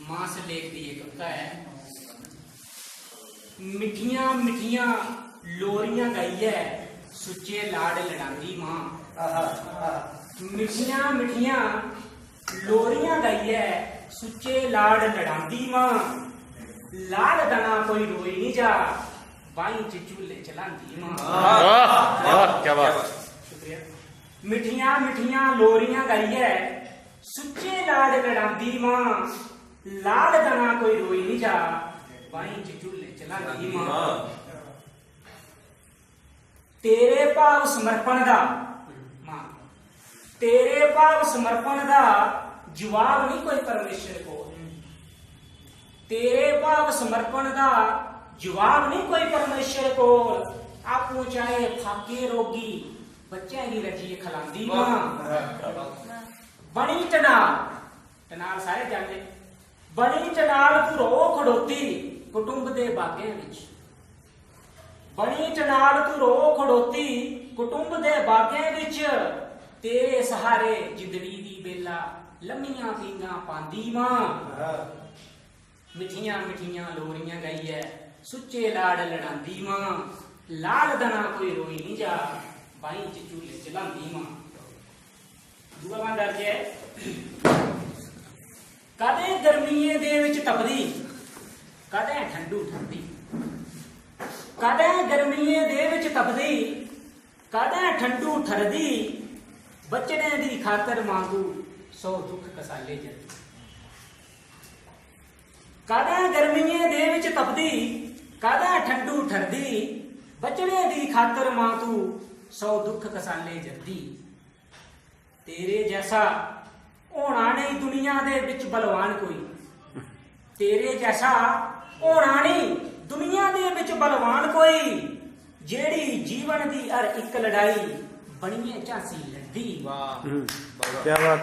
मास लेख की एक कविता है। मिठिया मिठिया लोरियां गाइए सुच्चे लाड़ लड़ांदी मां। मिठिया मिठिया लोरियां गाइए सुच्चे लाड़ लड़ांदी मां। लाड़ दना कोई रोई नहीं जा बाई च चूल्हे चलांदी मां। क्या बात। शुक्रिया। मिठिया मिठिया लोरियां गाइए सुच्चे लाड़ लड़ांदी मां। लाड़ दना कोई रोई नहीं जा बाई च चूल्हे चलांदी मां। तेरे भाव समर्पण दा मां, तेरे भाव समर्पण दा जवाब नहीं कोई परमेश्वर को। तेरे भाव समर्पण दा जवाब नहीं कोई परमेश्वर को। आपू चाहे फाके रोगी बच्चे की रजी खलांदी मां। बनी टनाल टनाल सारे जानते। बनी टनाल तू रो खड़ोती कुटुंब दे बागे विच। बनी टनाल तू रो खड़ोती कुटुंब दे बागे विच। तेरे सहारे जिंदड़ी दी बेला लम्मियां पींगा पांदी मां। मिठिया मिठिया लोरियां गाइए सुच्चे लाड़ लड़ांदी मां। लाड़ दना कोई रोई नहीं जा बाई च चूल्हे चलांदी मां। दूआ वन दर्ज है। कदे गर्मीए दे विच तपदी कदे ठंडू ठंडी। कदे गर्मीए दे विच तपदी कदे ठंडू ठरदी। बचने दी खातर मांगू सौ दुख कसाले जल्दी। कदे गर्मीए दे विच तपदी कदे ठंडू ठरदी। बचने दी खातर मांगू सौ दुख कसाले जल्दी। तेरे जैसा होना नहीं दुनिया दे विच बलवान कोई। तेरे जैसा होना नहीं दुनिया दे विच बलवान कोई। जेड़ी जीवन दी हर एक लड़ाई बनिए झांसी लड़दी। क्या बात।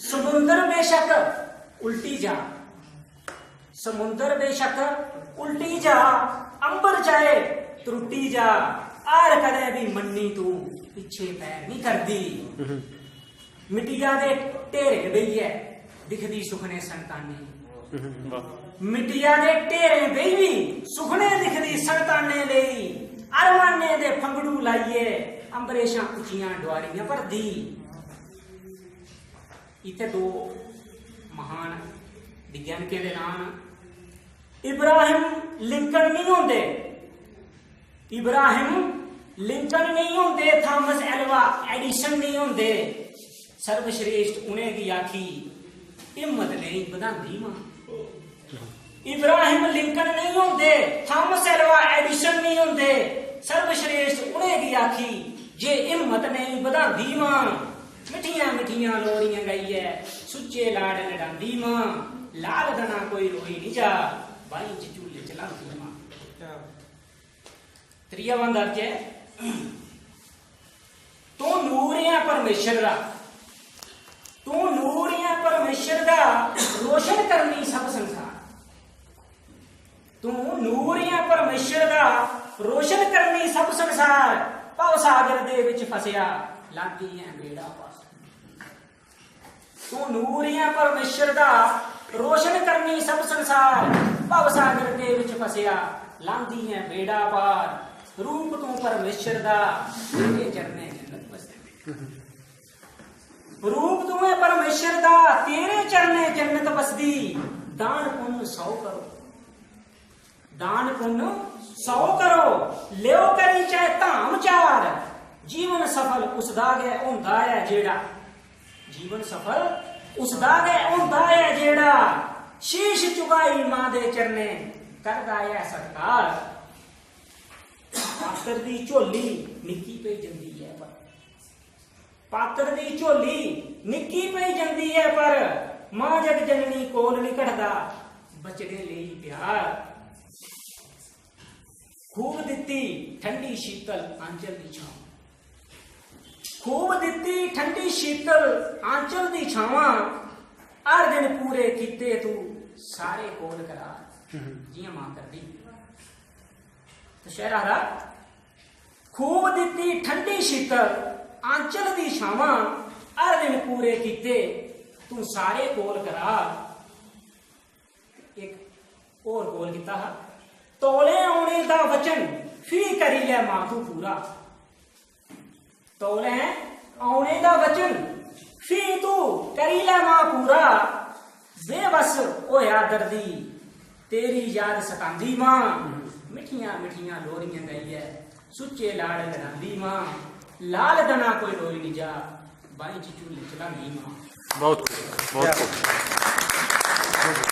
समुंदर बेशक उल्टी जा, समुंदर बेशक उल्टी जा। अंबर चाहे त्रुटी जा आर कदे भी मन्नी तू पिछे पैर नहीं करदी। मिट्टिया दे ढेरे बेहिए दिखदी सुखने संताने। मिट्टिया दे ढेरे बेही सुखने दिखदी संताने लेई। अरमाने दे फंगड़ू लाइए अंबरेशां उचियां डुआरियां भरदी। इत्थे दो महान विज्ञानिकें दे नाम इब्राहिम लिंकन नहीं होंदे। इब्राहिम लिंकन नहीं होंदे। थॉमस एल्वा एडिसन नहीं होंदे। सर्वश्रेष्ठ उन्हें की आखी हिम्मत नहीं बधांदी मां। इब्राहिम लिंकन नहीं होंदे। थॉमस एल्वा एडिसन नहीं होंदे। सर्वश्रेष्ठ उन्हें की आखी जे हिम्मत नहीं बधांदी मां। मिठिया मिठिया लोरियां गाइए सुच्चे लाड़ लड़ांदी मां। लाल दना कोई रोई नहीं जा बाई च चूल्हे चलांदी मां। त्रीया वन दर्ज है। तू नूर है परमेश्वर दा, तू नूर है परमेश्वर दा रोशन करनी सब संसार। तू नूर है परमेश्वर दा रोशन करनी सब संसार। भव सागर दे विच फसिया लागी है बेड़ा पार। तू नूर है परमेश्वर दा रोशन करनी सब संसार। भव सागर दे विच फसिया लांदी है बेड़ा पार। रूप तू परमेश्वर दा तेरे चरने जन्नत बसदी। रूप तू है परमेश्वर दा तेरे चरने जन्नत बसदी। दान पुण्य 100 करो, दान पुण्य 100 करो। लियो करी चाहे धाम चार। जीवन सफल उसदा गै होंदा है जेड़ा। जीवन सफल उसदा गै होंदा है जेड़ा। शीश चुकाई मां दे चरने करदा है सत्कार। पात्र दी झोली निक्की पई जंदी है पर, पात्र दी झोली निक्की पई जंदी है पर। मां जग जननी कोल नहीं कढ़दा बचने लेई प्यार। खूब दित्ती ठंडी शीतल आंचल दी छां। खूब दित्ती ठंडी शीतल आंचल दी छावां। हर दिन पूरे कीते तू सारे कोल करा जियां मां करदी। तो शहरा खूब दित्ती ठंडी शीतल आंचल दी छावां। हर दिन पूरे कीते तू सारे कोल करा। ਹੋਰ ਬੋਲ ਕੀਤਾ ਤੋਲੇ ਆਉਣੇ ਦਾ ਵਚਨ ਫੀ ਕਰੀ ਲੈ ਮਾਂ ਤੂੰ ਪੂਰਾ ਤੋਲੇ ਆਉਣੇ ਦਾ ਵਚਨ ਫੀ ਤੂੰ ਕਰੀ ਲੈ ਮਾਂ ਪੂਰਾ ਬੇਵਸ ਹੋਇਆ ਦਰਦੀ ਤੇਰੀ ਯਾਦ ਸਤਾਂਦੀ ਮਾਂ ਮਿੱਠੀਆਂ ਮਿੱਠੀਆਂ ਲੋਰੀਆਂ ਗਈ ਐ ਸੁੱਚੇ ਲਾੜ ਲੜਾਂਦੀ ਮਾਂ ਲਾਲ ਦਣਾ ਕੋਈ ਰੋਈ ਨਹੀਂ ਜਾ ਬਾਈ ਚ ਝੂਲੇ ਚਲਾਂਦੀ ਮਾਂ बहुत खूब बहुत खूब